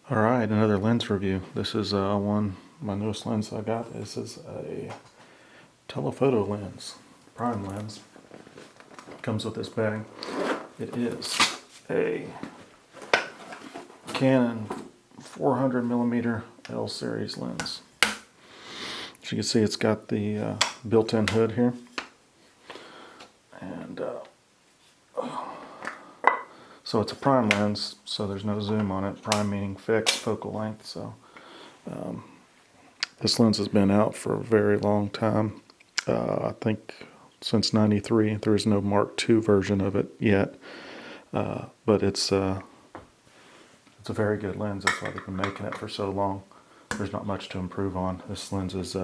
Alright, another lens review. This is my newest lens I got. This is a telephoto lens, prime lens. Comes with this bag. It is a Canon 400mm L series lens. As you can see, it's got the built-in hood here. And so it's a prime lens, so there's no zoom on it. Prime meaning fixed focal length. So this lens has been out for a very long time. I think since '93. There is no Mark II version of it yet, but it's a very good lens. That's why they've been making it for so long. There's not much to improve on. This lens is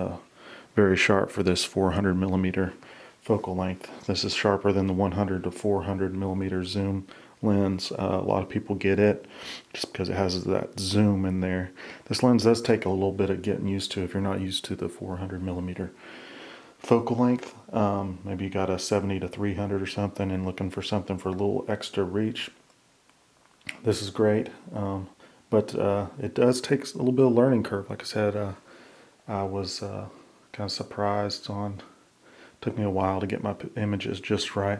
very sharp for this 400mm focal length. This is sharper than the 100 to 400mm zoom lens. A lot of people get it just because it has that zoom in there. This lens does take a little bit of getting used to if you're not used to the 400mm focal length. Maybe you got a 70 to 300 or something and looking for something for a little extra reach. This is great, but it does take a little bit of learning curve. Like I said, I was kind of surprised on. Took me a while to get my images just right.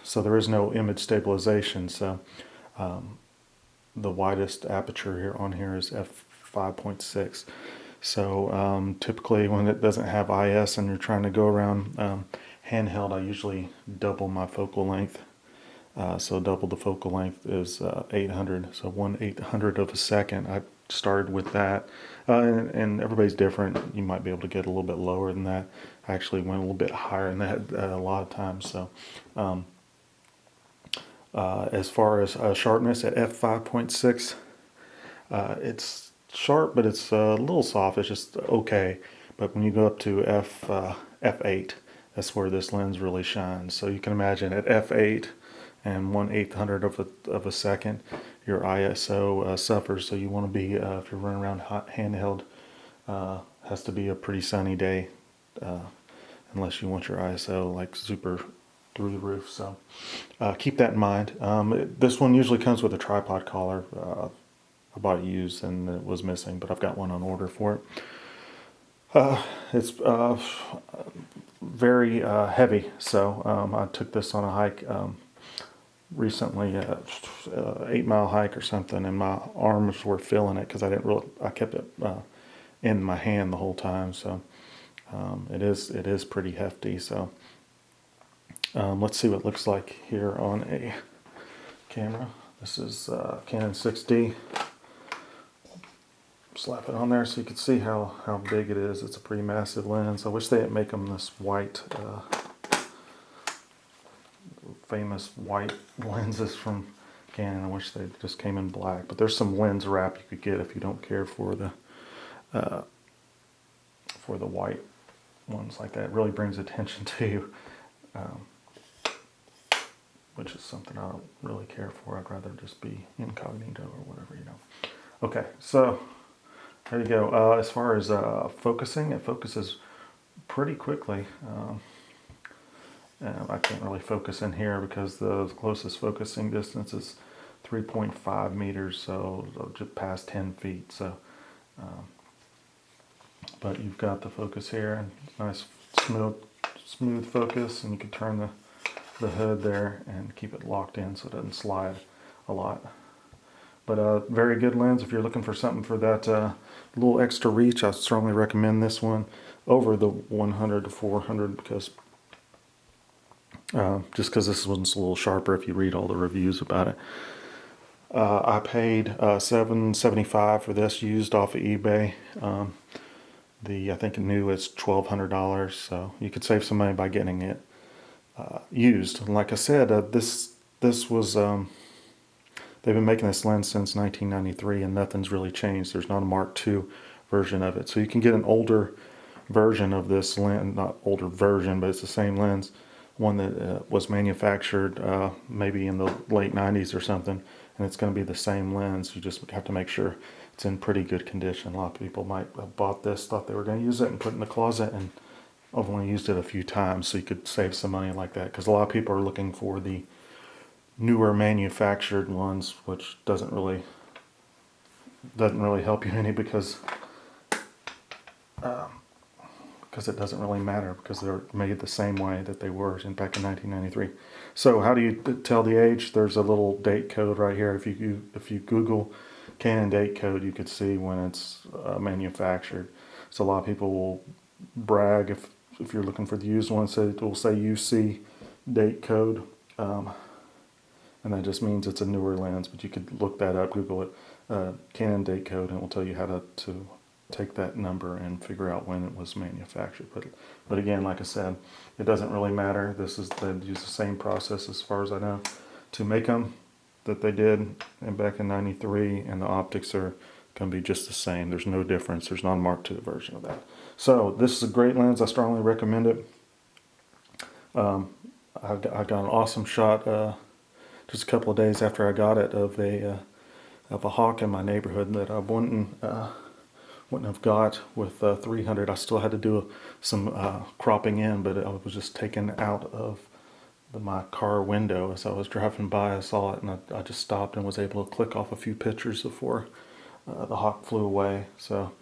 So there is no image stabilization. So the widest aperture here is f5.6. So typically when it doesn't have IS and you're trying to go around handheld, I usually double my focal length. So double the focal length is 800, so 1/800 of a second. I started with that, and everybody's different. You might be able to get a little bit lower than that. I actually went a little bit higher than that a lot of times. So as far as sharpness at f5.6, it's sharp, but it's a little soft. It's just okay. But when you go up to f8, that's where this lens really shines. So you can imagine at f8 and 1/800 of a second, your ISO suffers. So you want to be, if you're running around handheld, has to be a pretty sunny day, unless you want your ISO like super through the roof. So keep that in mind. This one usually comes with a tripod collar. I bought it used and it was missing, but I've got one on order for it. It's very heavy, so I took this on a hike recently, 8-mile hike or something, and my arms were feeling it because I kept it in my hand the whole time. So it is pretty hefty. So let's see what it looks like here on a camera. This is Canon 6D. Slap it on there so you can see how big it is. It's a pretty massive lens. I wish they'd make them this white, famous white lenses from Canon. I wish they just came in black. But there's some lens wrap you could get if you don't care for the white ones like that. It really brings attention to you, which is something I don't really care for. I'd rather just be incognito or whatever, you know. Okay, so there you go. As far as focusing, it focuses pretty quickly. I can't really focus in here because the closest focusing distance is 3.5 meters, so just past 10 feet. So, but you've got the focus here, and nice smooth focus, and you can turn the hood there and keep it locked in so it doesn't slide a lot. But very good lens if you're looking for something for that little extra reach. I strongly recommend this one over the 100 to 400 because just because this one's a little sharper if you read all the reviews about it. I paid $775 for this used off of eBay. I think new is $1,200, so you could save some money by getting it used. And like I said, this was they've been making this lens since 1993 and nothing's really changed. There's not a Mark II version of it. So you can get an older version of this lens, not older version, but it's the same lens, one that was manufactured maybe in the late 90s or something, and it's going to be the same lens. You just have to make sure it's in pretty good condition. A lot of people might have bought this, thought they were going to use it and put it in the closet, and I've only used it a few times, so you could save some money like that, because a lot of people are looking for the newer manufactured ones, which doesn't really doesn't really help you any because it doesn't really matter because they're made the same way that they were back in 1993. So how do you tell the age? There's a little date code right here. If you Google Canon date code, you could see when it's manufactured. So a lot of people will brag if you're looking for the used one, it will say UC date code, and that just means it's a newer lens. But you could look that up, Google it, Canon date code, and it will tell you how to take that number and figure out when it was manufactured. But again, like I said, it doesn't really matter. They use the same process, as far as I know, to make them that they did back in '93, and the optics are going to be just the same. There's no difference. There's not a Mark II version of that. So this is a great lens. I strongly recommend it. I got an awesome shot just a couple of days after I got it of a hawk in my neighborhood that I wouldn't have got with 300. I still had to do some cropping in, but I was just taken out of my car window as I was driving by. I saw it, and I just stopped and was able to click off a few pictures before the hawk flew away. So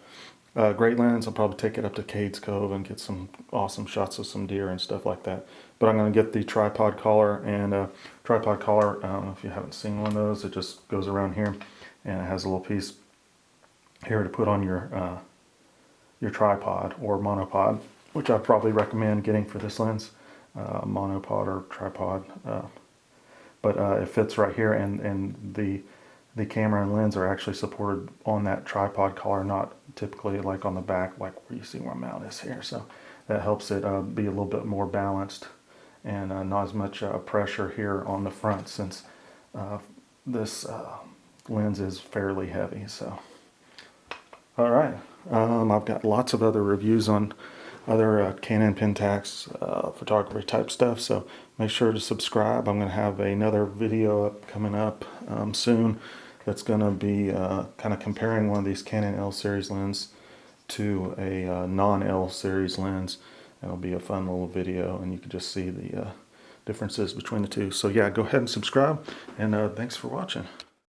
great lens. I'll probably take it up to Cades Cove and get some awesome shots of some deer and stuff like that. But I'm going to get the tripod collar, and tripod collar, I don't know if you haven't seen one of those, it just goes around here and it has a little piece here to put on your tripod or monopod, which I'd probably recommend getting for this lens, monopod or tripod. But it fits right here, and the camera and lens are actually supported on that tripod collar, not typically like on the back, like where you see where my mount is here. So that helps it be a little bit more balanced, and not as much pressure here on the front, since this lens is fairly heavy. So all right, I've got lots of other reviews on other Canon Pentax photography type stuff, so make sure to subscribe. I'm going to have another video coming up soon that's going to be kind of comparing one of these Canon L series lens to a non-L series lens. It'll be a fun little video, and you can just see the differences between the two. So yeah, go ahead and subscribe, and thanks for watching.